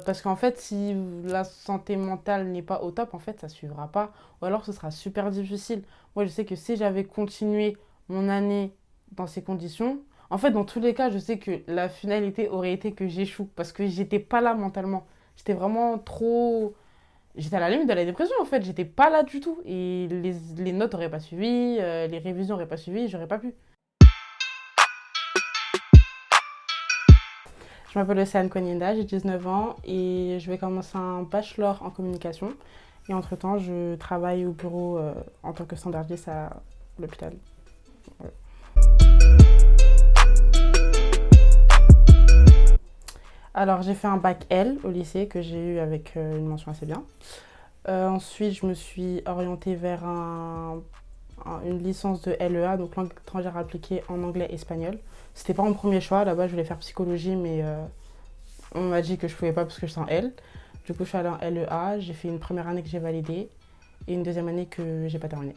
Parce qu'en fait, si la santé mentale n'est pas au top, en fait, ça ne suivra pas. Ou alors, ce sera super difficile. Moi, je sais que si j'avais continué mon année dans ces conditions, en fait, dans tous les cas, je sais que la finalité aurait été que j'échoue. Parce que j'étais pas là mentalement. J'étais vraiment trop. J'étais à la limite de la dépression, en fait. J'étais pas là du tout. Et les notes n'auraient pas suivi, les révisions n'auraient pas suivi, j'aurais pas pu. Je m'appelle Océane Konyenda, j'ai 19 ans et je vais commencer un bachelor en communication. Et entre-temps, je travaille au bureau en tant que standardiste à l'hôpital. Ouais. Alors, j'ai fait un bac L au lycée que j'ai eu avec une mention assez bien. Ensuite, je me suis orientée vers une licence de LEA, donc langue étrangère appliquée en anglais et espagnol. C'était pas mon premier choix, là-bas je voulais faire psychologie, mais on m'a dit que je pouvais pas parce que je suis en L. Du coup, je suis allée en LEA, j'ai fait une première année que j'ai validée et une deuxième année que j'ai pas terminée.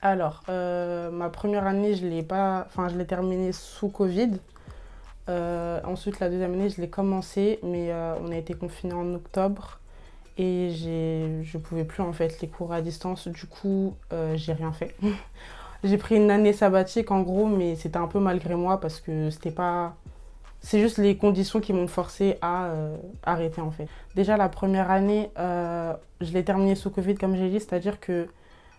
Alors, ma première année, je l'ai terminée sous Covid. Ensuite, la deuxième année, je l'ai commencée, mais on a été confinés en octobre et je pouvais plus en fait les cours à distance. Du coup, j'ai rien fait. J'ai pris une année sabbatique en gros, mais c'était un peu malgré moi parce que c'était pas. C'est juste les conditions qui m'ont forcé à arrêter en fait. Déjà la première année, je l'ai terminée sous Covid comme j'ai dit, c'est-à-dire que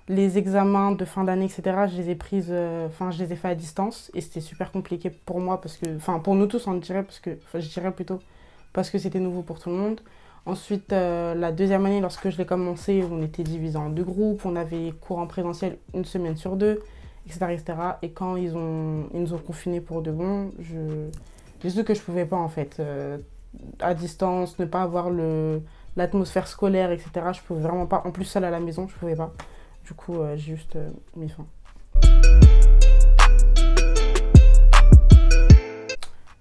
les examens de fin d'année, etc., je les ai faits à distance et c'était super compliqué pour moi parce que, enfin pour nous tous on dirait parce que, enfin je dirais plutôt parce que c'était nouveau pour tout le monde. Ensuite, la deuxième année, lorsque je l'ai commencé, on était divisé en deux groupes, on avait cours en présentiel une semaine sur deux, etc. etc. Et quand ils nous ont confinés pour de bon, j'ai su que je pouvais pas en fait. À distance, ne pas avoir l'atmosphère scolaire, etc. Je pouvais vraiment pas. En plus, seule à la maison, je pouvais pas. Du coup, j'ai juste mis fin.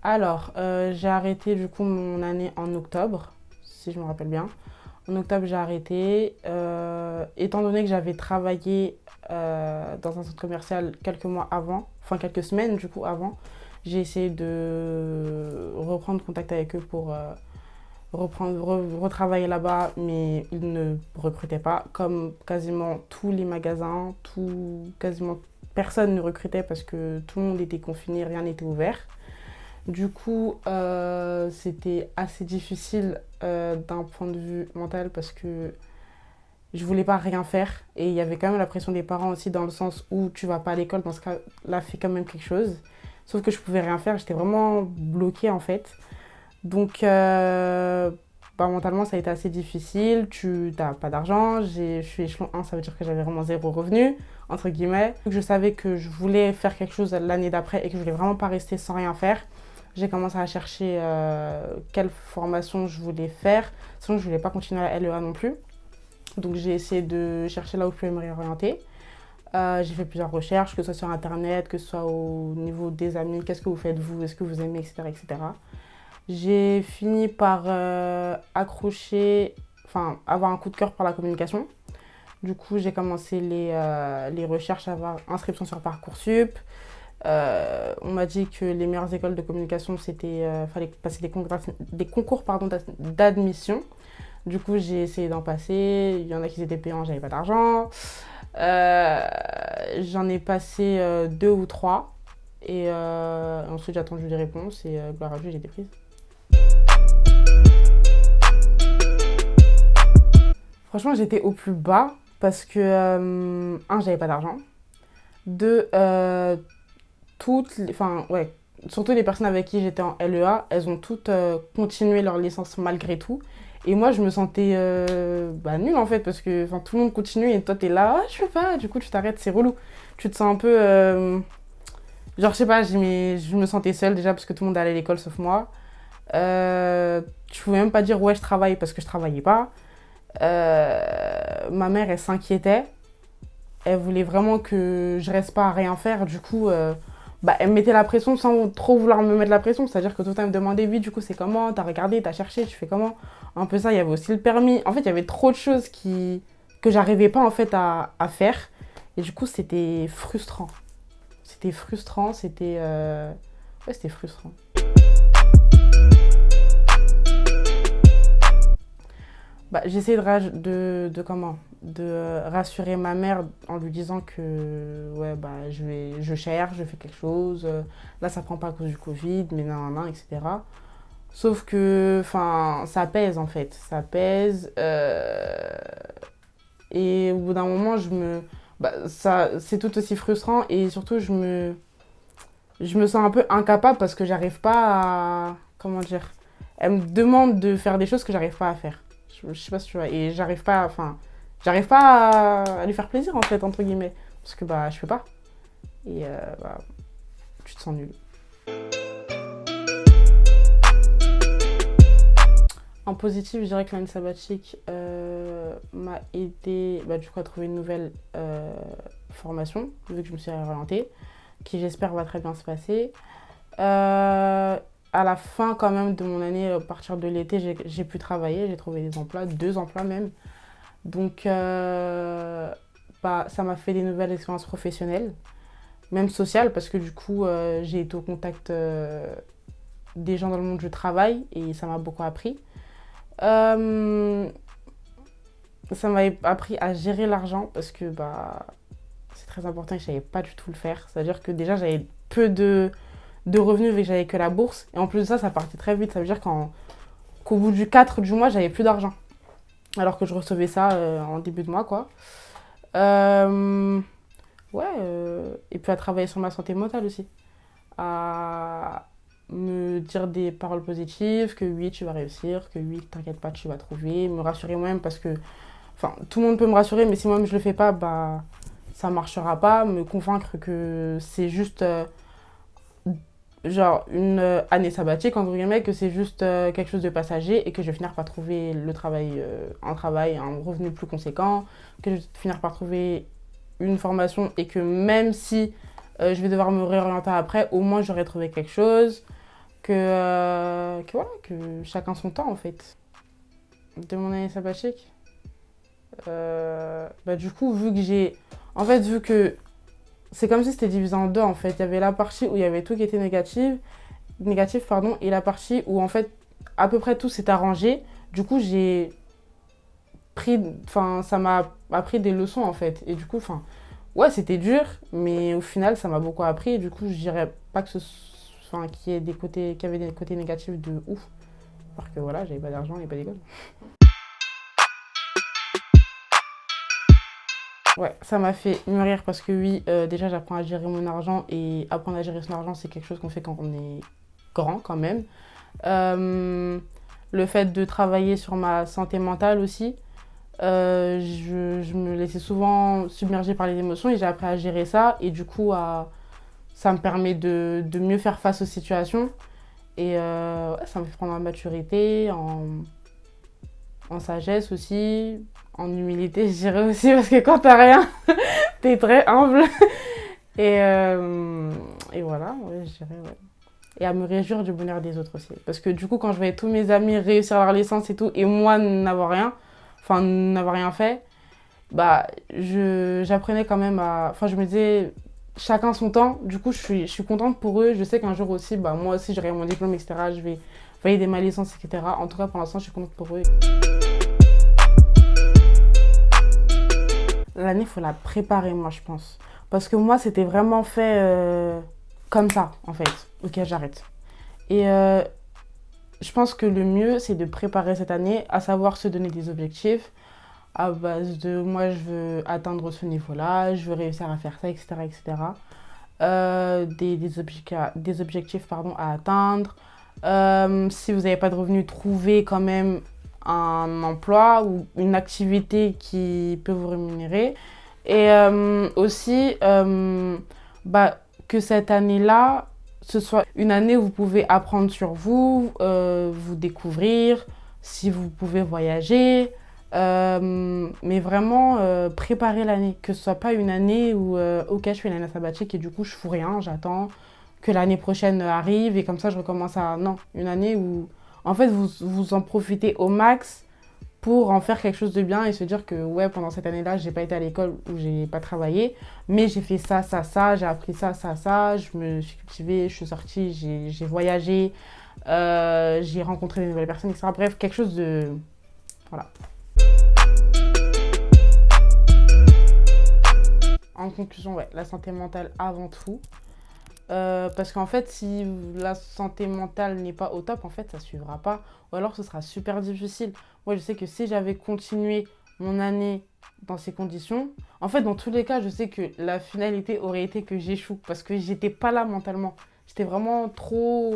Alors, j'ai arrêté du coup mon année en octobre, si je me rappelle bien. En octobre, j'ai arrêté. Étant donné que j'avais travaillé dans un centre commercial quelques mois avant, enfin quelques semaines du coup avant, j'ai essayé de reprendre contact avec eux pour retravailler là-bas, mais ils ne recrutaient pas. Comme quasiment tous les magasins, quasiment personne ne recrutait parce que tout le monde était confiné, rien n'était ouvert. Du coup, c'était assez difficile d'un point de vue mental parce que je voulais pas rien faire et il y avait quand même la pression des parents aussi dans le sens où tu vas pas à l'école, dans ce cas-là, fais quand même quelque chose. Sauf que je pouvais rien faire, j'étais vraiment bloquée en fait. Donc, mentalement, ça a été assez difficile. Tu n'as pas d'argent. Je suis échelon 1, ça veut dire que j'avais vraiment zéro revenu, entre guillemets. Je savais que je voulais faire quelque chose l'année d'après et que je voulais vraiment pas rester sans rien faire. J'ai commencé à chercher quelle formation je voulais faire. Sinon, je voulais pas continuer à la LEA non plus. Donc, j'ai essayé de chercher là où je pouvais me réorienter. J'ai fait plusieurs recherches, que ce soit sur Internet, que ce soit au niveau des amis. Qu'est-ce que vous faites vous? Est-ce que vous aimez, etc. etc. J'ai fini par accrocher, enfin avoir un coup de cœur pour la communication. Du coup, j'ai commencé les recherches, avoir inscription sur Parcoursup. On m'a dit que les meilleures écoles de communication, fallait passer des concours pardon, d'admission. Du coup, j'ai essayé d'en passer. Il y en a qui étaient payants, j'avais pas d'argent. J'en ai passé deux ou trois. Et ensuite, j'ai attendu des réponses et gloire à Dieu, j'ai été prise. Franchement, j'étais au plus bas parce que, j'avais pas d'argent. Deux, enfin, ouais, surtout les personnes avec qui j'étais en LEA, elles ont toutes continué leur licence malgré tout. Et moi, je me sentais nulle en fait parce que tout le monde continue et toi, t'es là, ah, je peux pas. Du coup, tu t'arrêtes, c'est relou. Tu te sens un peu. Genre, je sais pas, je me sentais seule déjà parce que tout le monde allait à l'école sauf moi. Je pouvais même pas dire ouais, je travaille parce que je travaillais pas. Ma mère, elle s'inquiétait. Elle voulait vraiment que je reste pas à rien faire. Du coup, elle me mettait la pression sans trop vouloir me mettre la pression. C'est-à-dire que tout le temps, elle me demandait, oui, du coup, c'est comment? T'as regardé, t'as cherché, tu fais comment? Un peu ça, il y avait aussi le permis. En fait, il y avait trop de choses que j'arrivais pas en fait à faire. Et du coup, c'était frustrant. C'était frustrant, c'était... Ouais, c'était frustrant. Bah, j'essaie de rassurer ma mère en lui disant que ouais, bah, je cherche, je fais quelque chose. Là, ça prend pas à cause du Covid, mais nan, etc. Sauf que, enfin, ça pèse en fait. Ça pèse. Et au bout d'un moment, c'est tout aussi frustrant et surtout, je me sens un peu incapable parce que j'arrive pas à, comment dire, elle me demande de faire des choses que j'arrive pas à faire. Je sais pas si tu vois, et j'arrive pas à lui faire plaisir en fait, entre guillemets, parce que bah, je fais pas. Et bah, tu te sens nul. En positif, je dirais que l'année sabbatique m'a aidé bah, du coup, à trouver une nouvelle formation, vu que je me suis réorientée, qui j'espère va très bien se passer. À la fin quand même de mon année, à partir de l'été, j'ai pu travailler, j'ai trouvé des emplois, 2 emplois même. Donc bah, ça m'a fait des nouvelles expériences professionnelles, même sociales, parce que du coup j'ai été au contact des gens dans le monde du travail et ça m'a beaucoup appris. Euh, Ça m'a appris à gérer l'argent parce que bah, c'est très important et je savais pas du tout le faire. C'est-à-dire que déjà j'avais peu de revenus vu que j'avais que la bourse. Et en plus de ça, ça partait très vite. Ça veut dire qu'au bout du 4 du mois, j'avais plus d'argent. Alors que je recevais ça en début de mois, quoi. Euh, et puis à travailler sur ma santé mentale aussi. À me dire des paroles positives, que oui, tu vas réussir, que oui, t'inquiète pas, tu vas trouver. Me rassurer moi-même parce que, enfin, tout le monde peut me rassurer, mais si moi-même je le fais pas, bah, ça marchera pas. Me convaincre que c'est juste genre une année sabbatique entre guillemets, que c'est juste quelque chose de passager et que je vais finir par trouver un travail, un revenu plus conséquent, que je vais finir par trouver une formation et que même si je vais devoir me réorienter après, au moins j'aurai trouvé quelque chose, que voilà, que chacun son temps en fait. De mon année sabbatique, bah du coup vu que c'est comme si c'était divisé en deux en fait. Il y avait la partie où il y avait tout qui était négatif pardon, et la partie où en fait à peu près tout s'est arrangé. Du coup ça m'a appris des leçons en fait. Et du coup, enfin, ouais, c'était dur, mais au final ça m'a beaucoup appris. Et du coup, je dirais pas que qu'il y avait des côtés négatifs de ouf. Parce que voilà, j'avais pas d'argent et pas d'école. Ouais, ça m'a fait mûrir parce que oui, déjà j'apprends à gérer mon argent et apprendre à gérer son argent, c'est quelque chose qu'on fait quand on est grand quand même. Euh, le fait de travailler sur ma santé mentale aussi, je me laissais souvent submerger par les émotions et j'ai appris à gérer ça et du coup ça me permet de mieux faire face aux situations et ouais, ça me fait prendre en maturité, en sagesse aussi, en humilité je dirais aussi parce que quand t'as rien, t'es très humble et voilà, ouais, je dirais ouais. Et à me réjouir du bonheur des autres aussi. Parce que du coup, quand je voyais tous mes amis réussir leur licence et tout, et moi n'avoir rien fait, bah, j'apprenais quand même à. Enfin, je me disais, chacun son temps. Du coup, je suis contente pour eux. Je sais qu'un jour aussi, bah, moi aussi, j'aurai mon diplôme, etc. Je vais valider ma licence, etc. En tout cas, pour l'instant, je suis contente pour eux. L'année, il faut la préparer, moi, je pense. Parce que moi, c'était vraiment fait comme ça, en fait. Ok, j'arrête. Et je pense que le mieux, c'est de préparer cette année, à savoir se donner des objectifs à base de moi, je veux atteindre ce niveau-là, je veux réussir à faire ça, etc. etc. Des objectifs pardon, à atteindre. Si vous n'avez pas de revenus, trouvez quand même un emploi ou une activité qui peut vous rémunérer. Et aussi, bah, que cette année-là, ce soit une année où vous pouvez apprendre sur vous, vous découvrir, si vous pouvez voyager, mais vraiment préparer l'année. Que ce soit pas une année où, ok, je fais l'année sabbatique et du coup je fous rien, j'attends que l'année prochaine arrive et comme ça je recommence à... Non, une année où en fait vous en profitez au max pour en faire quelque chose de bien et se dire que ouais, pendant cette année-là, j'ai pas été à l'école ou j'ai pas travaillé, mais j'ai fait ça, ça, ça, j'ai appris ça, ça, ça, je me suis cultivée, je suis sortie, j'ai voyagé, j'ai rencontré de nouvelles personnes, etc. Bref, quelque chose de... Voilà. En conclusion, ouais, la santé mentale avant tout. Parce qu'en fait, si la santé mentale n'est pas au top, en fait, ça ne suivra pas. Ou alors, ce sera super difficile. Moi, je sais que si j'avais continué mon année dans ces conditions, en fait, dans tous les cas, je sais que la finalité aurait été que j'échoue. Parce que j'étais pas là mentalement. J'étais vraiment trop...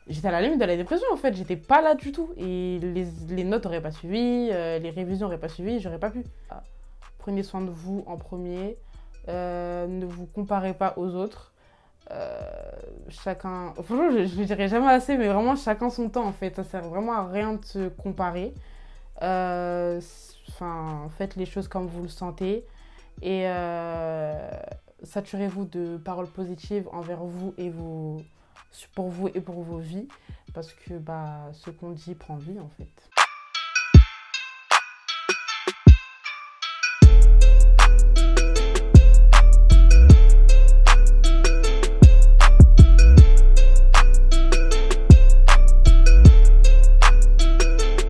J'étais à la limite de la dépression, en fait. J'étais pas là du tout. Et les notes n'auraient pas suivi, les révisions n'auraient pas suivi, j'aurais pas pu. Prenez soin de vous en premier. Ne vous comparez pas aux autres. Chacun... Franchement, je ne dirai jamais assez, mais vraiment chacun son temps en fait. Ça sert vraiment à rien de se comparer. Enfin, faites les choses comme vous le sentez. Et saturez-vous de paroles positives envers vous et pour vous et pour vos vies. Parce que bah, ce qu'on dit prend vie en fait.